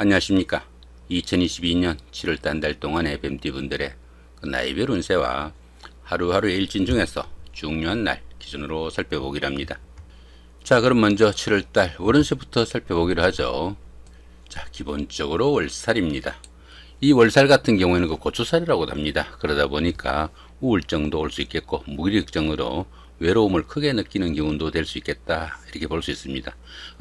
안녕하십니까. 2022년 7월달 한 달 동안의 뱀띠분들의 나이별 운세와 하루하루의 일진 중에서 중요한 날 기준으로 살펴보기로 합니다. 자, 그럼 먼저 7월달 월운세부터 살펴보기로 하죠. 자, 기본적으로 월살입니다. 이 월살 같은 경우에는 고초살이라고도 합니다. 그러다 보니까 우울증도 올 수 있겠고 무기력증으로 외로움을 크게 느끼는 기운도 될 수 있겠다, 이렇게 볼 수 있습니다.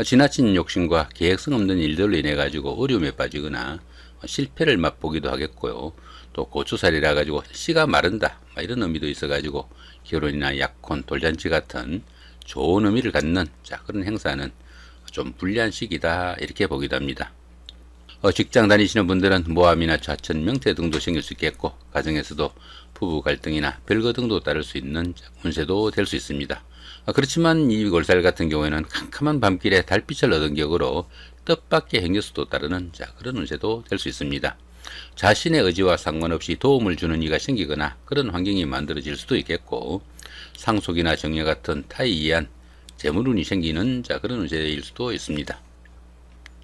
지나친 욕심과 계획성 없는 일들로 인해 가지고 어려움에 빠지거나 실패를 맛보기도 하겠고요. 또 고추살이라 가지고 씨가 마른다, 이런 의미도 있어 가지고 결혼이나 약혼, 돌잔치 같은 좋은 의미를 갖는 그런 행사는 좀 불리한 시기다, 이렇게 보기도 합니다. 직장 다니시는 분들은 모함이나 좌천, 명퇴 등도 생길 수 있겠고 가정에서도 부부 갈등이나 별거 등도 따를 수 있는 운세도 될 수 있습니다. 그렇지만 이 월살 같은 경우에는 캄캄한 밤길에 달빛을 얻은 격으로 뜻밖의 행여수도 따르는 그런 운세도 될 수 있습니다. 자신의 의지와 상관없이 도움을 주는 이가 생기거나 그런 환경이 만들어질 수도 있겠고 상속이나 정려 같은 타에 의한 재물운이 생기는 그런 운세일 수도 있습니다.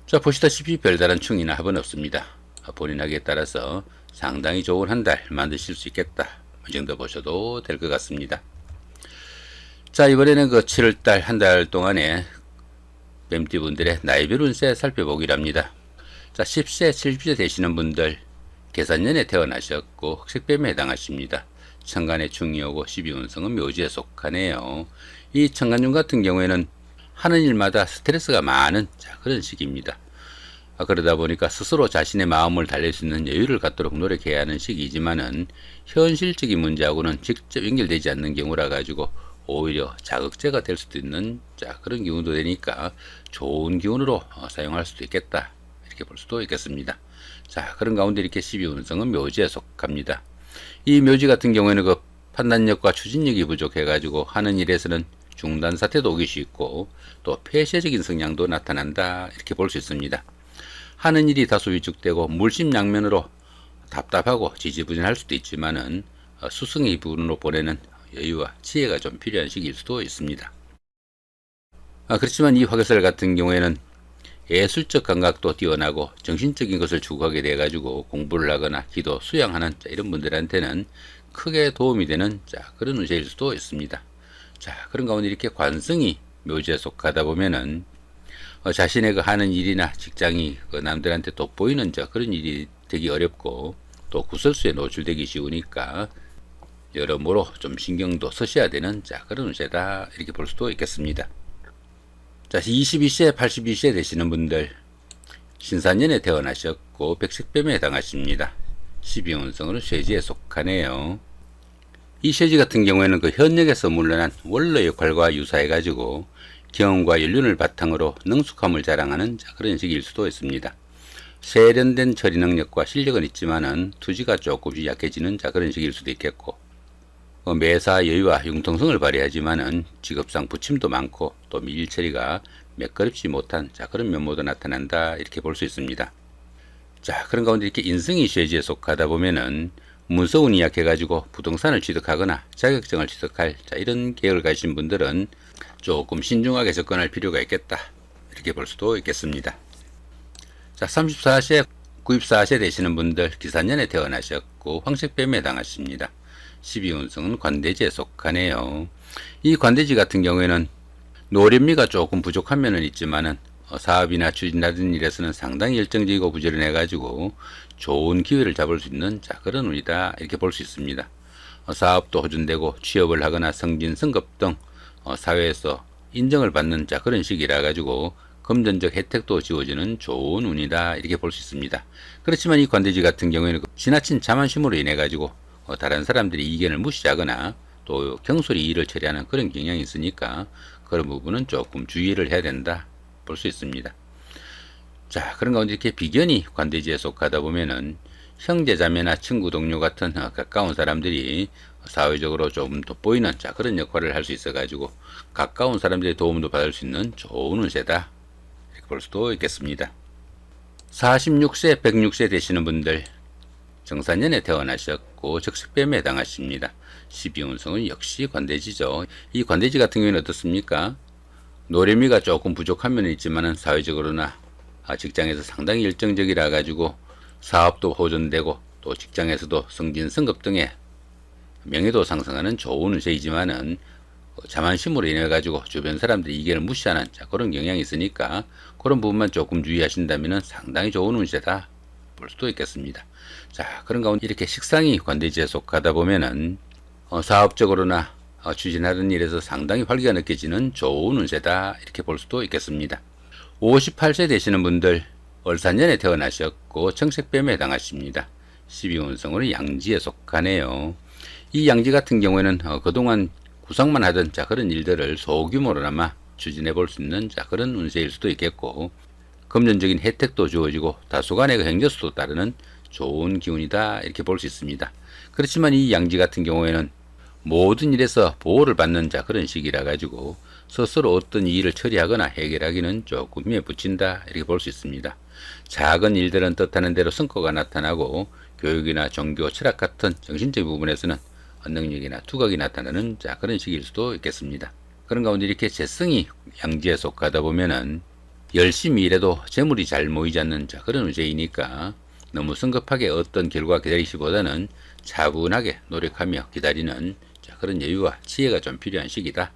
자, 보시다시피 별다른 충이나 합은 없습니다. 본인 학에 따라서 상당히 좋은 한 달 만드실 수 있겠다, 이 정도 보셔도 될 것 같습니다. 자, 이번에는 7월달 한 달 동안에 뱀띠분들의 나이별 운세 살펴보기로 합니다. 자, 10세, 70세 되시는 분들 계산년에 태어나셨고 흑색뱀에 해당하십니다. 천간에 충이 오고 12운성은 묘지에 속하네요. 이 천간중 같은 경우에는 하는 일마다 스트레스가 많은 그런 시기입니다. 그러다 보니까 스스로 자신의 마음을 달랠 수 있는 여유를 갖도록 노력해야 하는 시기이지만은 현실적인 문제하고는 직접 연결되지 않는 경우라 가지고 오히려 자극제가 될 수도 있는 그런 기운도 되니까 좋은 기운으로 사용할 수도 있겠다, 이렇게 볼 수도 있겠습니다. 자, 그런 가운데 이렇게 12운성은 묘지에 속합니다. 이 묘지 같은 경우에는 판단력과 추진력이 부족해 가지고 하는 일에서는 중단 사태도 오기 쉽고 또 폐쇄적인 성향도 나타난다, 이렇게 볼 수 있습니다. 하는 일이 다소 위축되고 물심양면으로 답답하고 지지부진할 수도 있지만은 수승의 부분으로 보내는 여유와 지혜가 좀 필요한 시기일 수도 있습니다. 그렇지만 이 화개살 같은 경우에는 예술적 감각도 뛰어나고 정신적인 것을 추구하게 돼 가지고 공부를 하거나 기도, 수양하는 이런 분들한테는 크게 도움이 되는 그런 운세일 수도 있습니다. 자, 그런 가운데 이렇게 관성이 묘지에 속하다 보면은 자신의 하는 일이나 직장이 남들한테 돋보이는 그런 일이 되기 어렵고 또 구설수에 노출되기 쉬우니까 여러모로 좀 신경도 쓰셔야 되는 그런 운세다, 이렇게 볼 수도 있겠습니다. 자, 22세, 82세 되시는 분들 신사년에 태어나셨고 백색뱀에 해당하십니다. 12운성으로 쇠지에 속하네요. 이 쇠지 같은 경우에는 현역에서 물러난 원로 역할과 유사해 가지고 경험과 연륜을 바탕으로 능숙함을 자랑하는 그런 시기일 수도 있습니다. 세련된 처리 능력과 실력은 있지만은 투지가 조금씩 약해지는 그런 시기일 수도 있겠고 매사 여유와 융통성을 발휘하지만은 직업상 부침도 많고 또 밀 처리가 매끄럽지 못한 그런 면모도 나타난다, 이렇게 볼 수 있습니다. 자, 그런 가운데 이렇게 인성이 쇠지에 속하다 보면은 문서운이 약해가지고 부동산을 취득하거나 자격증을 취득할 이런 계획을 가진 분들은 조금 신중하게 접근할 필요가 있겠다, 이렇게 볼 수도 있겠습니다. 자, 34세, 94세 되시는 분들 기사년에 태어나셨고 황색뱀에 해당하십니다. 12운성은 관대지에 속하네요. 이 관대지 같은 경우에는 노련미가 조금 부족한 면은 있지만은 사업이나 추진하는 일에서는 상당히 열정적이고 부지런해 가지고 좋은 기회를 잡을 수 있는 그런 운이다, 이렇게 볼 수 있습니다. 사업도 호전되고 취업을 하거나 승진, 승급 등 사회에서 인정을 받는 그런 시기라 가지고 금전적 혜택도 지워지는 좋은 운이다, 이렇게 볼 수 있습니다. 그렇지만 이 관대지 같은 경우에는 지나친 자만심으로 인해 가지고 다른 사람들이 이견을 무시하거나 또 경솔히 일을 처리하는 그런 경향이 있으니까 그런 부분은 조금 주의를 해야 된다, 볼 수 있습니다. 자, 그런 가운데 이렇게 비견이 관대지에 속하다 보면은 형제자매나 친구 동료 같은 가까운 사람들이 사회적으로 좀 돋보이는 그런 역할을 할 수 있어 가지고 가까운 사람들의 도움도 받을 수 있는 좋은 운세다, 이렇게 볼 수도 있겠습니다. 46세, 106세 되시는 분들 정사년에 태어나셨고 적색뱀에 해당하십니다. 12운성은 역시 관대지죠. 이 관대지 같은 경우는 어떻습니까? 노래미가 조금 부족한 면은 있지만은 사회적으로나 직장에서 상당히 열정적이라 가지고 사업도 호전되고 또 직장에서도 승진 승급 등의 명예도 상승하는 좋은 운세이지만은 자만심으로 인해 가지고 주변 사람들이 이견을 무시하는 그런 경향이 있으니까 그런 부분만 조금 주의하신다면 상당히 좋은 운세다 볼 수도 있겠습니다. 자, 그런 가운데 이렇게 식상이 관대지에 속하다 보면은 사업적으로나 추진하는 일에서 상당히 활기가 느껴지는 좋은 운세다 이렇게 볼 수도 있겠습니다. 58세 되시는 분들 을사년에 태어나셨고 청색뱀에 해당하십니다. 12운성으로 양지에 속하네요. 이 양지 같은 경우에는 그동안 구상만 하던 그런 일들을 소규모로나마 추진해 볼 수 있는 그런 운세일 수도 있겠고, 금전적인 혜택도 주어지고 다소간의 행저수도 따르는 좋은 기운이다 이렇게 볼 수 있습니다. 그렇지만 이 양지 같은 경우에는 모든 일에서 보호를 받는 그런 시기라 가지고 스스로 어떤 일을 처리하거나 해결하기는 조금 힘에 부친다 이렇게 볼 수 있습니다. 작은 일들은 뜻하는 대로 성과가 나타나고 교육이나 종교, 철학 같은 정신적인 부분에서는 능력이나 두각이 나타나는 그런 시기일 수도 있겠습니다. 그런 가운데 이렇게 재성이 양지에 속하다 보면은 열심히 일해도 재물이 잘 모이지 않는 그런 운세이니까 너무 성급하게 어떤 결과 기다리시보다는 차분하게 노력하며 기다리는 그런 여유와 지혜가 좀 필요한 시기다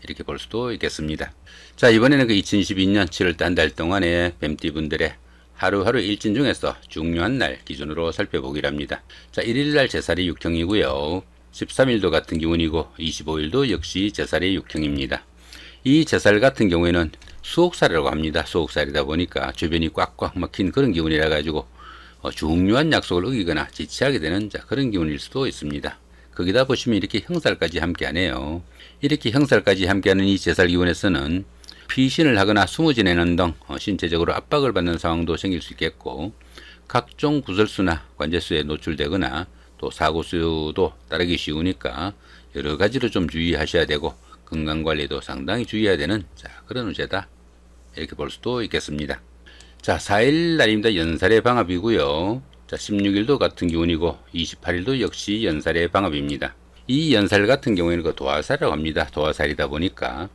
이렇게 볼 수도 있겠습니다. 자, 이번에는 2022년 7월달 한 달 동안의 뱀띠분들의 하루하루 일진 중에서 중요한 날 기준으로 살펴보기로 합니다. 자, 1일날 제살이 육형이고요. 13일도 같은 기운이고 25일도 역시 제살이 육형입니다. 이 제살 같은 경우에는 수옥살이라고 합니다. 수옥살이다 보니까 주변이 꽉꽉 막힌 그런 기운이라 가지고 중요한 약속을 어기거나 지체하게 되는 그런 기운일 수도 있습니다. 거기다 보시면 이렇게 형살까지 함께하네요. 이렇게 형살까지 함께하는 이 제살 기운에서는 피신을 하거나 숨어 지내는 등 신체적으로 압박을 받는 상황도 생길 수 있겠고, 각종 구설수나 관제수에 노출되거나 또 사고수도 따르기 쉬우니까 여러 가지로 좀 주의하셔야 되고 건강관리도 상당히 주의해야 되는 그런 운세다 이렇게 볼 수도 있겠습니다. 자, 4일 날입니다. 연살의 방합이고요. 자, 16일도 같은 기운이고 28일도 역시 연살의 방합입니다. 이 연살 같은 경우에는 도화살이라고 합니다. 도화살이다 보니까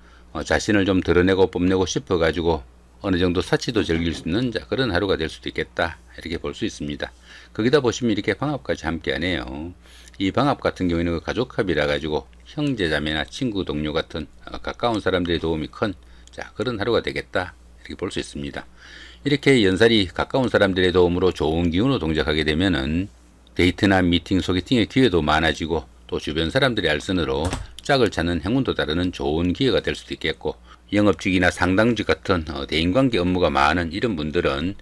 자신을 좀 드러내고 뽐내고 싶어 가지고 어느 정도 사치도 즐길 수 있는 그런 하루가 될 수도 있겠다 이렇게 볼 수 있습니다. 거기다 보시면 이렇게 방합까지 함께 하네요. 이 방합 같은 경우에는 가족합이라 가지고 형제자매나 친구 동료 같은 가까운 사람들의 도움이 큰 그런 하루가 되겠다 이렇게 볼 수 있습니다. 이렇게 연살이 가까운 사람들의 도움으로 좋은 기운으로 동작하게 되면은 데이트나 미팅, 소개팅의 기회도 많아지고 또 주변 사람들의 알선으로 짝을 찾는 행운도 따르는 좋은 기회가 될 수도 있겠고, 영업직이나 상당직 같은 대인관계 업무가 많은 이런 분들은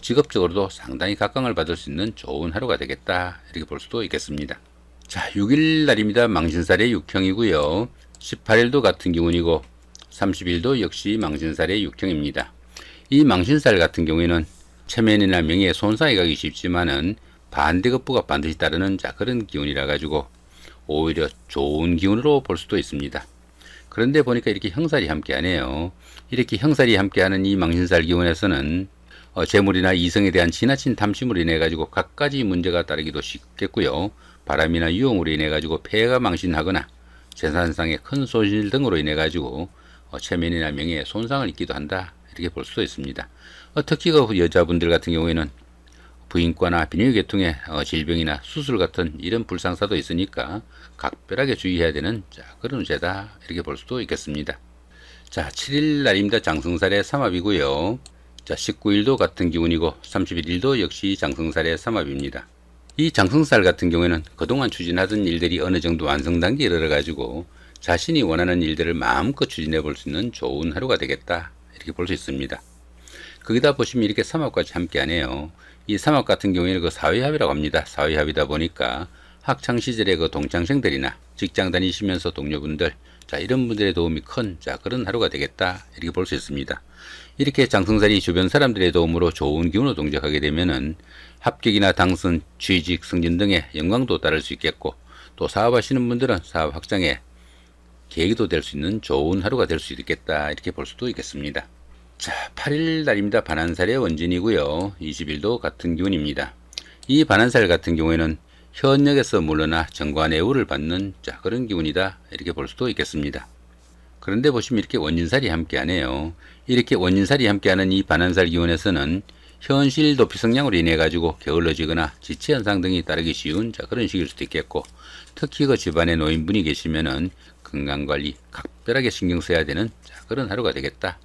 직업적으로도 상당히 각광을 받을 수 있는 좋은 하루가 되겠다 이렇게 볼 수도 있겠습니다. 자, 6일 날입니다. 망신살의 육형이고요. 18일도 같은 기운이고 30일도 역시 망신살의 육형입니다. 이 망신살 같은 경우에는 체면이나 명예에 손상이 가기 쉽지만은 반대급부가 반드시 따르는 그런 기운이라 가지고 오히려 좋은 기운으로 볼 수도 있습니다. 그런데 보니까 이렇게 형살이 함께하네요. 이렇게 형살이 함께하는 이 망신살 기운에서는 재물이나 이성에 대한 지나친 탐심으로 인해 가지고 갖가지 문제가 따르기도 쉽겠고요. 바람이나 유혹으로 인해 가지고 폐해가 망신하거나 재산상의 큰 손실 등으로 인해 가지고 체면이나 명예에 손상을 입기도 한다 이렇게 볼 수도 있습니다. 특히 그 여자분들 같은 경우에는 부인과나 비뇨기계통의 질병이나 수술 같은 이런 불상사도 있으니까 각별하게 주의해야 되는 그런 운세다 이렇게 볼 수도 있겠습니다. 자, 7일 날입니다. 장승살의 삼합이고요. 자, 19일도 같은 기운이고 31일도 역시 장승살의 삼합입니다. 이 장승살 같은 경우에는 그동안 추진하던 일들이 어느 정도 완성 단계에 이르러 가지고 자신이 원하는 일들을 마음껏 추진해 볼 수 있는 좋은 하루가 되겠다 이렇게 볼 수 있습니다. 거기다 보시면 이렇게 삼합까지 함께 하네요. 이 삼합 같은 경우에는 사회합이라고 합니다. 사회합이다 보니까 학창시절의 동창생들이나 직장 다니시면서 동료분들, 이런 분들의 도움이 큰 그런 하루가 되겠다 이렇게 볼 수 있습니다. 이렇게 장승살이 주변 사람들의 도움으로 좋은 기운으로 동작하게 되면은 합격이나 당선, 취직, 승진 등의 영광도 따를 수 있겠고, 또 사업하시는 분들은 사업 확장에 계기도 될 수 있는 좋은 하루가 될 수 있겠다 이렇게 볼 수도 있겠습니다. 자, 8일 날입니다. 반한살의 원진이고요. 20일도 같은 기운입니다. 이 반한살 같은 경우에는 현역에서 물러나 정관애우를 받는 그런 기운이다 이렇게 볼 수도 있겠습니다. 그런데 보시면 이렇게 원진살이 함께하네요. 이렇게 원진살이 함께하는 이 반환살 기운에서는 현실 도피 성향으로 인해 가지고 게을러지거나 지체 현상 등이 따르기 쉬운 그런 시기일 수도 있겠고, 특히 그 집안에 노인분이 계시면은 건강관리 각별하게 신경 써야 되는 그런 하루가 되겠다,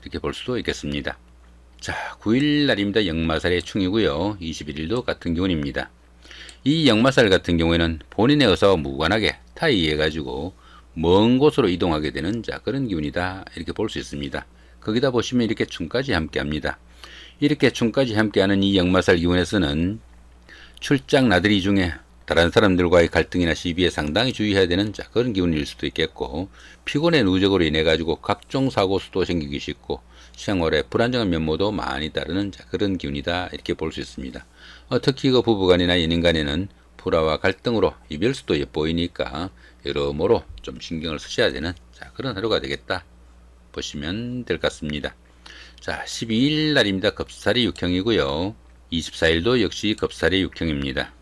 이렇게 볼 수도 있겠습니다. 자, 9일 날입니다. 역마살의 충이고요. 21일도 같은 기운입니다. 이 역마살 같은 경우에는 본인의 의사와 무관하게 타이해 가지고 먼 곳으로 이동하게 되는 그런 기운이다, 이렇게 볼 수 있습니다. 거기다 보시면 이렇게 충까지 함께합니다. 이렇게 충까지 함께하는 이 역마살 기운에서는 출장 나들이 중에 다른 사람들과의 갈등이나 시비에 상당히 주의해야 되는 그런 기운일 수도 있겠고, 피곤의 누적으로 인해 가지고 각종 사고 수도 생기기 쉽고 생활에 불안정한 면모도 많이 따르는 그런 기운이다, 이렇게 볼 수 있습니다. 특히 그 부부간이나 연인간에는 불화와 갈등으로 이별수도 엿보이니까 여러모로 좀 신경을 쓰셔야 되는 그런 하루가 되겠다 보시면 될 것 같습니다. 자, 12일 날입니다. 겁살이 육형이고요. 24일도 역시 겁살이 육형입니다.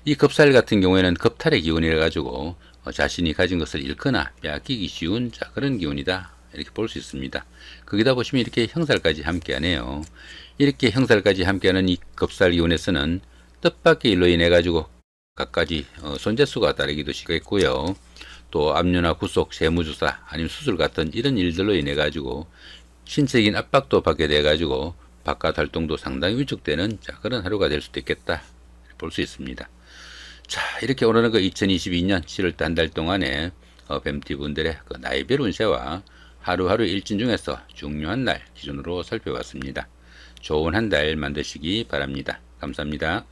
이 겁살 같은 경우에는 겁탈의 기운이라 가지고 자신이 가진 것을 잃거나 빼앗기기 쉬운 그런 기운이다, 이렇게 볼 수 있습니다. 거기다 보시면 이렇게 형살까지 함께하네요. 이렇게 형살까지 함께하는 이 겁살 기운에서는 뜻밖의 일로 인해 가지고 갖가지 손재수가 따르기도 쉽겠고요. 또 압류나 구속, 세무조사 아니면 수술 같은 이런 일들로 인해 가지고 신체적인 압박도 받게 돼 가지고 바깥 활동도 상당히 위축되는 그런 하루가 될 수도 있겠다, 볼 수 있습니다. 자, 이렇게 오늘은 그 2022년 7월달 한 달 동안에 뱀띠분들의 그 나이별 운세와 하루하루 일진 중에서 중요한 날 기준으로 살펴봤습니다. 좋은 한 달 만드시기 바랍니다. 감사합니다.